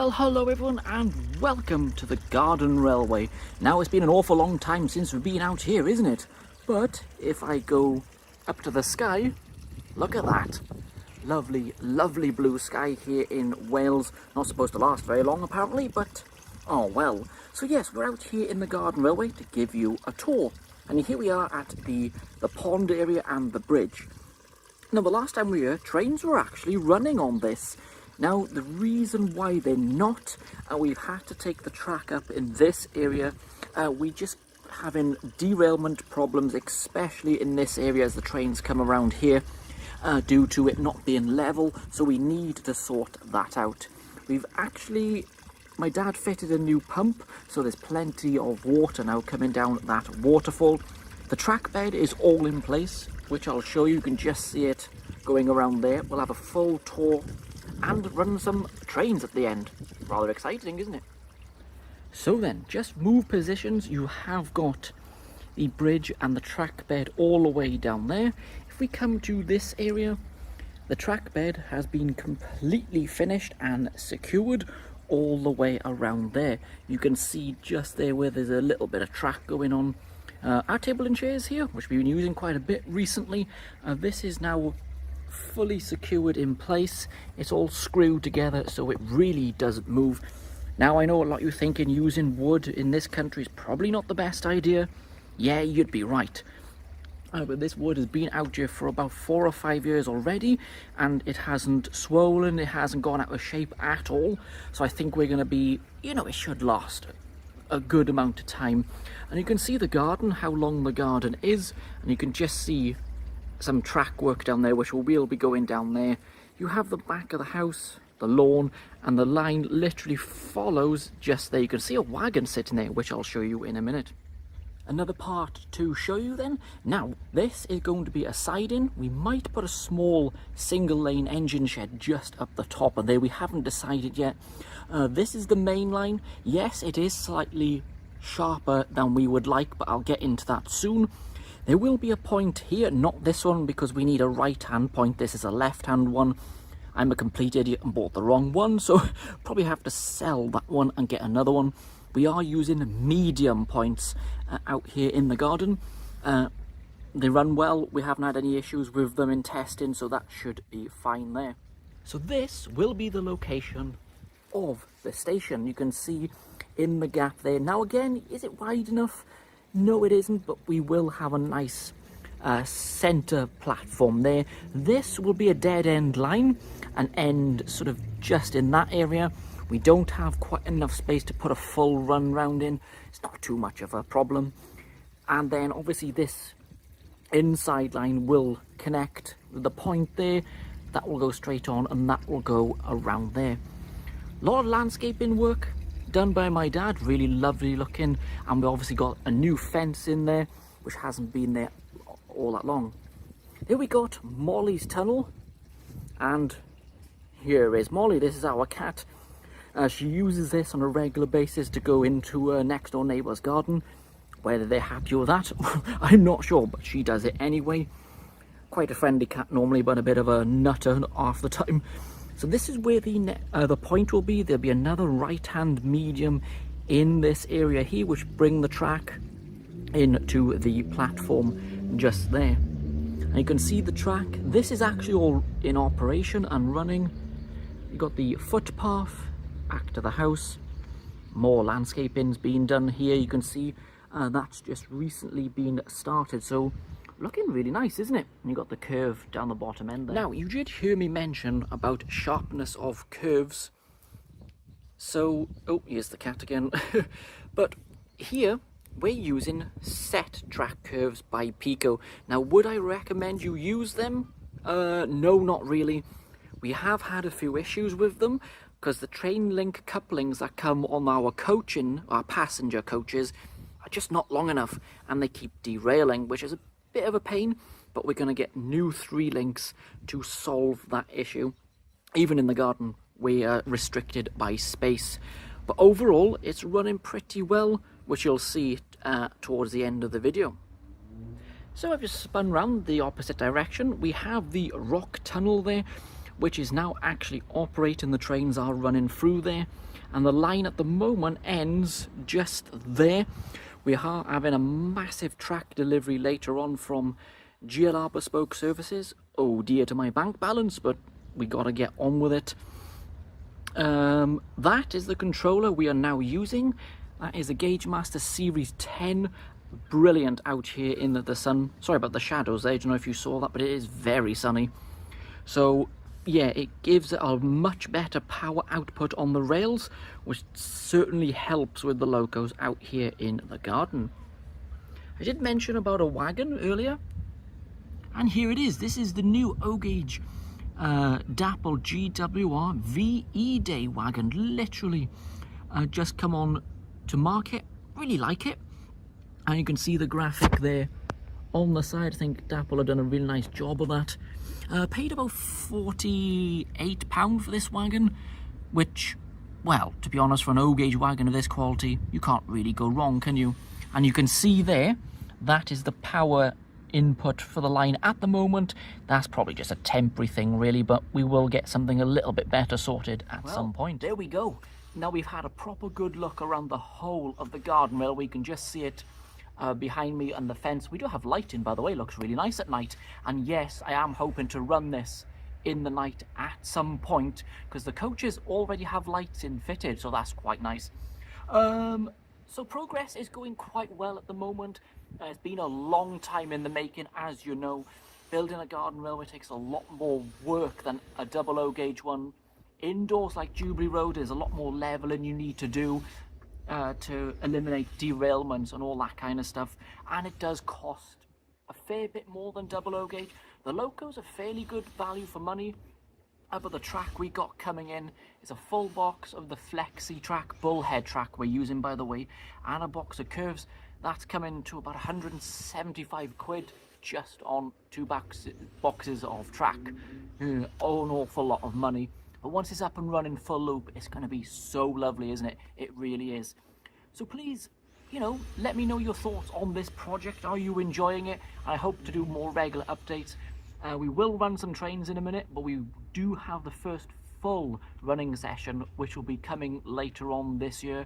Well, hello everyone and welcome to the Garden Railway. Now, it's been an awful long time since we've been out here, isn't it? But if I go up to the sky, look at that. Lovely, lovely blue sky here in Wales. Not supposed to last very long apparently, but oh well. So yes, we're out here in the Garden Railway to give you a tour. And here we are at the pond area and the bridge. Now, the last time we were here, trains were actually running on this. Now, the reason why they're not, we've had to take the track up in this area. We just having derailment problems, especially in this area as the trains come around here, due to it not being level, so we need to sort that out. We've actually, my dad fitted a new pump, so there's plenty of water now coming down that waterfall. The track bed is all in place, which I'll show you. You can just see it going around there. We'll have a full tour and run some trains at the end. Rather exciting, isn't it? So then, just move positions. You have got the bridge and the track bed all the way down there. If we come to this area, the track bed has been completely finished and secured all the way around there. You can see just there where there's a little bit of track going on. Our table and chairs here, which we've been using quite a bit recently, this is now fully secured in place. It's all screwed together so it really doesn't move. Now, I know a lot of you thinking using wood in this country is probably not the best idea. Yeah, you'd be right. But this wood has been out here for about 4 or 5 years already, and it hasn't swollen, it hasn't gone out of shape at all. So I think we're going to be, it should last a good amount of time. And you can see the garden, how long the garden is, and you can just see some track work down there, which will be going down there. You have the back of the house, the lawn, and the line literally follows just there. You can see a wagon sitting there, which I'll show you in a minute. Another part to show you then. Now, this is going to be a siding. We might put a small single lane engine shed just up the top of there. We haven't decided yet. This is the main line. Yes, it is slightly sharper than we would like, but I'll get into that soon. There will be a point here, not this one, because we need a right-hand point. This is a left-hand one. I'm a complete idiot and bought the wrong one, so probably have to sell that one and get another one. We are using medium points out here in the garden. They run well. We haven't had any issues with them in testing, so that should be fine there. So this will be the location of the station. You can see in the gap there. Now again, is it wide enough? No, it isn't, but we will have a nice centre platform there. This will be a dead-end line, an end sort of just in that area. We don't have quite enough space to put a full run round in. It's not too much of a problem. And then obviously this inside line will connect with the point there. That will go straight on and that will go around there. A lot of landscaping work done by my dad, really lovely looking, and we obviously got a new fence in there which hasn't been there all that long. Here we got Molly's tunnel, and here is Molly. This is our cat. She uses this on a regular basis to go into her next door neighbour's garden. Whether they're happy with that, I'm not sure, but she does it anyway. Quite a friendly cat normally, but a bit of a nutter half the time. So this is where the point will be. There'll be another right-hand medium in this area here, which bring the track into the platform just there. And you can see the track. This is actually all in operation and running. You got the footpath back to the house. More landscaping's been done here. You can see that's just recently been started. So looking really nice, isn't it? And you got the curve down the bottom end there. Now, you did hear me mention about sharpness of curves. So, oh, here's the cat again. But here, we're using set track curves by Pico. Now, would I recommend you use them? No, not really. We have had a few issues with them because the train link couplings that come on our passenger coaches are just not long enough and they keep derailing, which is a bit of a pain, but we're going to get new 3 links to solve that issue. Even in the garden, we are restricted by space. But overall, it's running pretty well, which you'll see towards the end of the video. So I've just spun round the opposite direction. We have the rock tunnel there, which is now actually operating. The trains are running through there. and the line at the moment ends just there. We are having a massive track delivery later on from GLR Bespoke Services. Oh dear to my bank balance, but we got to get on with it. That is the controller we are now using. That is a Gauge Master Series 10. Brilliant out here in the sun. Sorry about the shadows there, I don't know if you saw that, but it is very sunny. So yeah, it gives a much better power output on the rails, which certainly helps with the locos out here in the garden. I did mention about a wagon earlier, and here it is. This is the new O-Gauge Dapple GWR VE Day wagon. Literally just come on to market. Really like it. And you can see the graphic there on the side. I think Dapple have done a really nice job of that. Paid about £48 for this wagon, which, well, to be honest, for an O-Gauge wagon of this quality, you can't really go wrong, can you? And you can see there, that is the power input for the line at the moment. That's probably just a temporary thing, really, but we will get something a little bit better sorted at some point. There we go. Now we've had a proper good look around the whole of the garden rail. We can just see it behind me and the fence. We do have lighting, by the way. It looks really nice at night. And yes, I am hoping to run this in the night at some point, because the coaches already have lights in fitted, so that's quite nice. So progress is going quite well at the moment. It's been a long time in the making, as you know. Building a garden railway takes a lot more work than a double O-Gauge one. Indoors like Jubilee Road, there's a lot more leveling you need to do to eliminate derailments and all that kind of stuff, and it does cost a fair bit more than double O-Gauge. The locos are fairly good value for money, but the track we got coming in is a full box of the Flexi track, bullhead track we're using, by the way, and a box of curves. That's coming to about 175 quid just on two boxes of track. An awful lot of money. But once it's up and running full loop, it's going to be so lovely, isn't it? It really is. So please, you know, let me know your thoughts on this project. Are you enjoying it? I hope to do more regular updates. We will run some trains in a minute, but we do have the first full running session, which will be coming later on this year.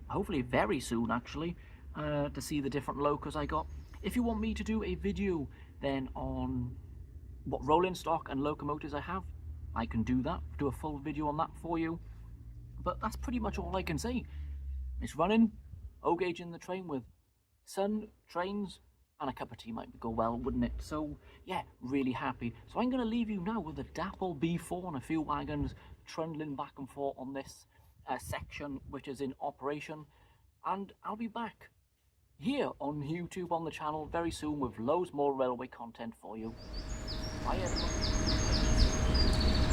Hopefully very soon, actually, to see the different locos I got. If you want me to do a video then on what rolling stock and locomotives I have, I can do that, do a full video on that for you. But that's pretty much all I can say. It's running, O-Gauge in the train with sun, trains, and a cup of tea might go well, wouldn't it? So yeah, really happy. So I'm going to leave you now with a Dapple B4 and a few wagons trundling back and forth on this section, which is in operation. And I'll be back here on YouTube on the channel very soon with loads more railway content for you. Bye everyone.